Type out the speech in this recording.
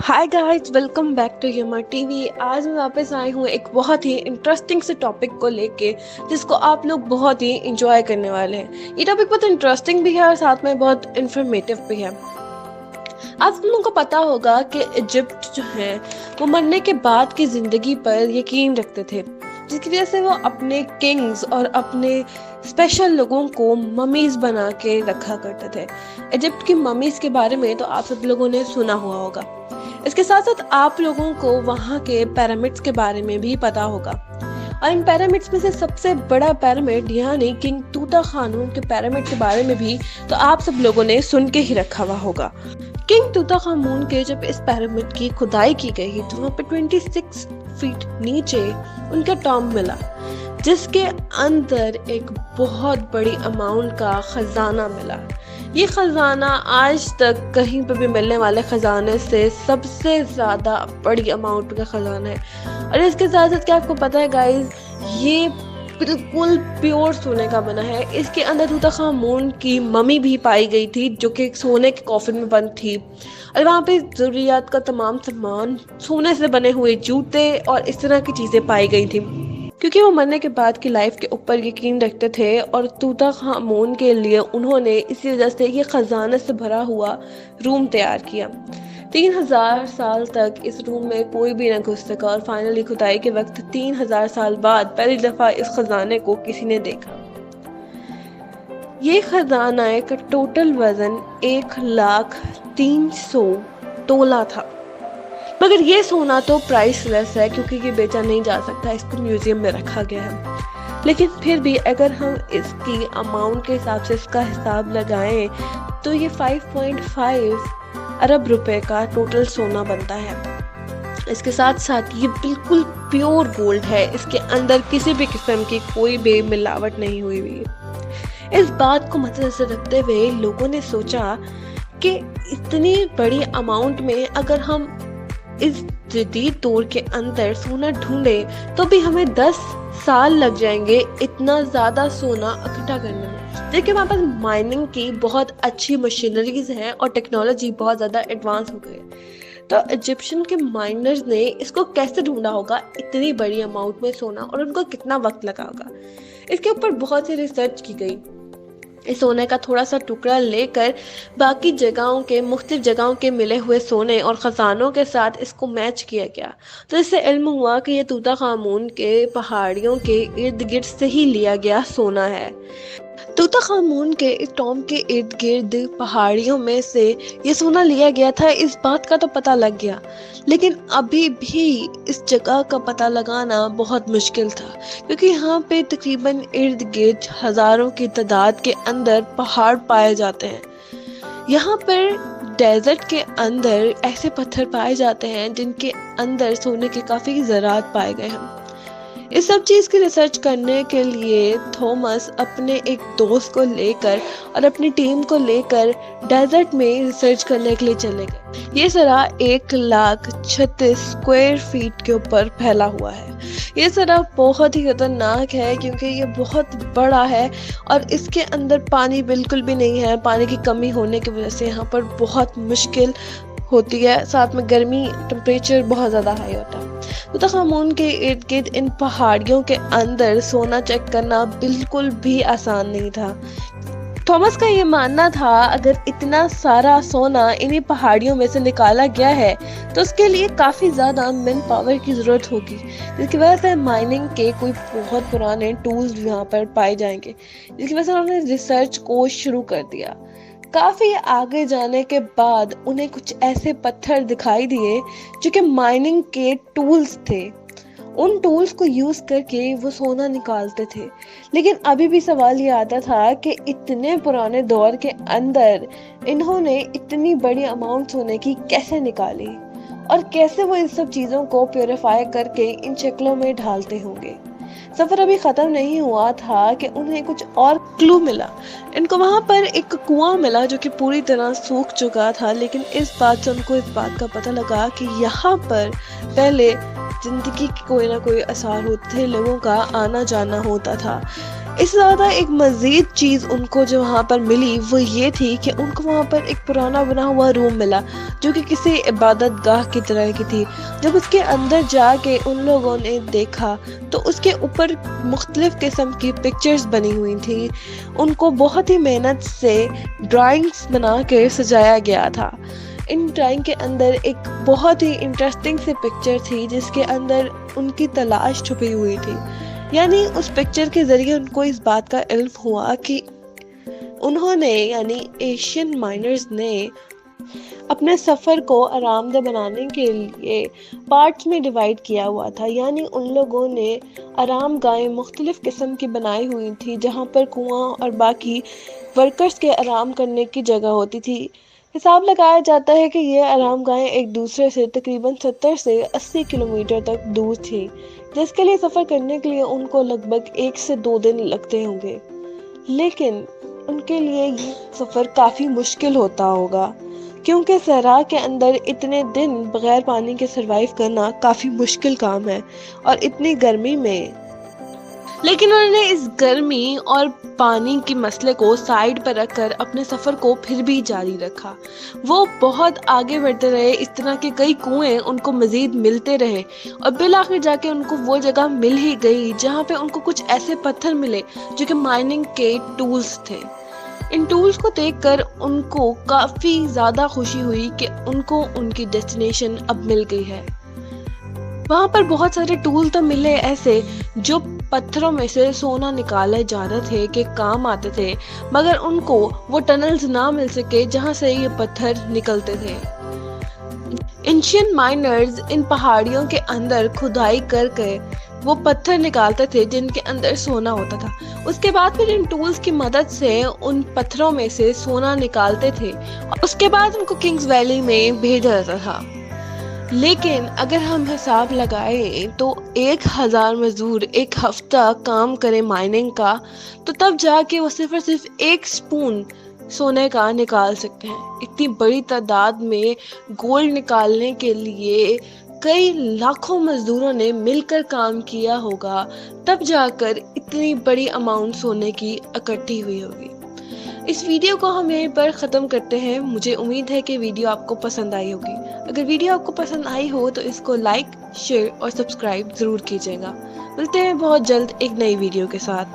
Hi guys, welcome back to humour TV. आज मैं वापस आई हूँ एक बहुत ही इंटरेस्टिंग से टॉपिक को लेके, जिसको आप लोग बहुत ही इंजॉय करने वाले हैं। ये टॉपिक बहुत इंटरेस्टिंग भी है और साथ में बहुत इंफॉर्मेटिव भी है। आप लोगों को पता होगा कि इजिप्ट जो है वो मरने के बाद की जिंदगी पर यकीन रखते थे, जिसकी वजह से वो अपने किंग्स और अपने स्पेशल लोगों को ममीज बना के रखा करते थे। इजिप्ट की ममीज के बारे में तो आप सब लोगों ने सुना हुआ होगा। इसके साथ साथ आप लोगों को वहाँ के पिरामिड्स के बारे में भी पता होगा, और इन पिरामिड्स में से सबसे बड़ा पिरामिड यानी किंग तूताखानून के पिरामिड के बारे में भी तो आप सब लोगों ने सुन के ही रखा हुआ होगा। किंग तूताखानून के जब इस पिरामिड की खुदाई की गई तो वहाँ पे 26 फीट नीचे उनका टॉम्ब मिला, जिसके अंदर एक बहुत बड़ी अमाउंट का खजाना मिला। ये खजाना आज तक कहीं पर भी मिलने वाले खजाने से सबसे ज्यादा बड़ी अमाउंट का खजाना है। और इसके साथ साथ क्या आपको पता है गाइस, ये बिल्कुल प्योर सोने का बना है। इसके अंदर तूताखामून की मम्मी भी पाई गई थी, जो कि सोने के कॉफिन में बंद थी, और वहाँ पे जरूरियात का तमाम सामान, सोने से बने हुए जूते और इस तरह की चीजें पाई गई थी, क्योंकि वो मरने के बाद की लाइफ के ऊपर यकीन रखते थे। और तूताखामून के लिए उन्होंने इसी वजह से ये खजाने से भरा हुआ रूम तैयार किया। 3000 साल तक इस रूम में कोई भी न घुस सका, और फाइनली खुदाई के वक्त 3000 साल बाद पहली दफा इस खजाने को किसी ने देखा। ये खजाना का टोटल वजन 1,03,000 तोला था, मगर ये सोना तो प्राइसलेस है क्योंकि ये बेचा नहीं जा सकता, इसको म्यूजियम में रखा गया है। लेकिन फिर भी अगर हम इसकी अमाउंट के हिसाब से इसका हिसाब लगाएं तो ये 5.5 अरब रुपए का टोटल सोना बनता है। इसके साथ साथ ये बिल्कुल प्योर गोल्ड है, इसके अंदर किसी भी किस्म की कोई भी मिलावट नहीं हुई हुई। इस बात को मद्देनजर रखते हुए लोगों ने सोचा कि इतनी बड़ी अमाउंट में अगर हम इस जदीद दौर के अंदर सोना ढूंढे तो भी हमें 10 साल लग जाएंगे इतना ज्यादा सोना इकट्ठा करने में। देखिए, हमारे पास माइनिंग की बहुत अच्छी मशीनरीज हैं और टेक्नोलॉजी बहुत ज्यादा एडवांस हो गई, तो इजिप्शियन के माइनर्स ने इसको कैसे ढूंढा होगा इतनी बड़ी अमाउंट में सोना, और उनको कितना वक्त लगा होगा। इसके ऊपर बहुत सी रिसर्च की गई। इस सोने का थोड़ा सा टुकड़ा लेकर बाकी जगहों के मुख्तलिफ जगहों के मिले हुए सोने और खजानों के साथ इसको मैच किया गया, तो इससे इल्म हुआ कि ये तूताखामून के पहाड़ियों के इर्द गिर्द से ही लिया गया सोना है। तूताखामून के इस टॉम्ब के इर्द गिर्द पहाड़ियों में से ये सोना लिया गया था, इस बात का तो पता लग गया, लेकिन अभी भी इस जगह का पता लगाना बहुत मुश्किल था, क्योंकि यहाँ पे तकरीबन इर्द गिर्द हजारों की तादाद के अंदर पहाड़ पाए जाते हैं। यहाँ पर डेजर्ट के अंदर ऐसे पत्थर पाए जाते हैं जिनके अंदर सोने के काफी ज़रात पाए गए हैं। इस सब चीज की रिसर्च करने के लिए थॉमस अपने एक दोस्त को लेकर और अपनी टीम को लेकर डेजर्ट में रिसर्च करने के लिए चले गए। ये सरा 1,36,000 स्क्वायर फीट के ऊपर फैला हुआ है। ये सरा बहुत ही खतरनाक है क्योंकि ये बहुत बड़ा है और इसके अंदर पानी बिल्कुल भी नहीं है। पानी की कमी होने की वजह से यहाँ पर बहुत मुश्किल होती है, साथ में गर्मी, टेम्परेचर बहुत ज़्यादा हाई होता है। तूताखामून के इर्द गिर्द इन पहाड़ियों के अंदर सोना चेक करना बिल्कुल भी आसान नहीं था। थॉमस का ये मानना था अगर इतना सारा सोना इन्हीं पहाड़ियों में से निकाला गया है तो उसके लिए काफ़ी ज़्यादा मैन पावर की ज़रूरत होगी, जिसकी वजह से माइनिंग के कोई बहुत पुराने टूल्स यहाँ पर पाए जाएंगे, जिसकी वजह से उन्होंने रिसर्च को शुरू कर दिया। काफी आगे जाने के बाद उन्हें कुछ ऐसे पत्थर दिखाई दिए जो कि माइनिंग के टूल्स थे। उन टूल्स को यूज करके वो सोना निकालते थे, लेकिन अभी भी सवाल ये आता था कि इतने पुराने दौर के अंदर इन्होंने इतनी बड़ी अमाउंट सोने की कैसे निकाली, और कैसे वो इन सब चीजों को प्योरीफाई करके इन शक्लों में ढालते होंगे। सफर अभी खत्म नहीं हुआ था कि उन्हें कुछ और क्लू मिला। इनको वहां पर एक कुआं मिला जो कि पूरी तरह सूख चुका था, लेकिन इस बात से उनको इस बात का पता लगा कि यहाँ पर पहले जिंदगी के कोई ना कोई आसार होते थे, लोगों का आना जाना होता था। اس سے زیادہ ایک مزید چیز ان کو جو وہاں پر ملی وہ یہ تھی کہ ان کو وہاں پر ایک پرانا بنا ہوا روم ملا جو کہ کسی عبادت گاہ کی طرح کی تھی. جب اس کے اندر جا کے ان لوگوں نے دیکھا تو اس کے اوپر مختلف قسم کی پکچرز بنی ہوئی تھیں. ان کو بہت ہی محنت سے ڈرائنگز بنا کے سجایا گیا تھا. ان ڈرائنگ کے اندر ایک بہت ہی انٹرسٹنگ سی پکچر تھی جس کے اندر ان کی تلاش چھپی ہوئی تھی. یعنی اس پکچر کے ذریعے ان کو اس بات کا علم ہوا کہ انہوں نے یعنی ایشین مائنرز نے اپنے سفر کو آرام دہ بنانے کے لیے پارٹس میں ڈیوائیڈ کیا ہوا تھا. یعنی ان لوگوں نے آرام گاہیں مختلف قسم کی بنائی ہوئی تھی جہاں پر کنواں اور باقی ورکرز کے آرام کرنے کی جگہ ہوتی تھی. حساب لگایا جاتا ہے کہ یہ آرام گاہیں ایک دوسرے سے تقریباً 70 سے 80 کلومیٹر تک دور تھی جس کے لیے سفر کرنے کے لیے ان کو لگ بھگ 1 سے 2 دن لگتے ہوں گے. لیکن ان کے لیے یہ سفر کافی مشکل ہوتا ہوگا کیونکہ صحرا کے اندر اتنے دن بغیر پانی کے سروائیو کرنا کافی مشکل کام ہے اور اتنی گرمی میں. لیکن انہوں نے اس گرمی اور پانی کے مسئلے کو سائیڈ پر رکھ کر اپنے سفر کو پھر بھی جاری رکھا. وہ بہت آگے بڑھتے رہے. اس طرح کے کئی کنویں ان کو مزید ملتے رہے اور بالآخر جا کے ان کو وہ جگہ مل ہی گئی جہاں پہ ان کو کچھ ایسے پتھر ملے جو کہ مائننگ کے ٹولز تھے. ان ٹولز کو دیکھ کر ان کو کافی زیادہ خوشی ہوئی کہ ان کو ان کی ڈیسٹینیشن اب مل گئی ہے. وہاں پر بہت سارے ٹول تو ملے ایسے جو پتھروں میں سے سونا نکالے جاتے تھے کہ کام آتے تھے مگر ان کو وہ ٹنلز نہ مل سکے جہاں سے یہ پتھر نکلتے تھے. اینشینٹ مائنرز ان پہاڑیوں کے اندر کھدائی کر کے وہ پتھر نکالتے تھے جن کے اندر سونا ہوتا تھا. اس کے بعد پھر ان ٹولز کی مدد سے ان پتھروں میں سے سونا نکالتے تھے اور اس کے بعد ان کو کنگز ویلی میں بھیجا جاتا تھا. لیکن اگر ہم حساب لگائیں تو 1000 مزدور ایک ہفتہ کام کرے مائننگ کا تو تب جا کے وہ صرف 1 سپون سونے کا نکال سکتے ہیں. اتنی بڑی تعداد میں گولڈ نکالنے کے لیے کئی لاکھوں مزدوروں نے مل کر کام کیا ہوگا تب جا کر اتنی بڑی اماؤنٹ سونے کی اکٹھی ہوئی ہوگی. اس ویڈیو کو ہم یہیں پر ختم کرتے ہیں. مجھے امید ہے کہ ویڈیو آپ کو پسند آئی ہوگی. اگر ویڈیو آپ کو پسند آئی ہو تو اس کو لائک، شیئر اور سبسکرائب ضرور کیجیے گا. ملتے ہیں بہت جلد ایک نئی ویڈیو کے ساتھ.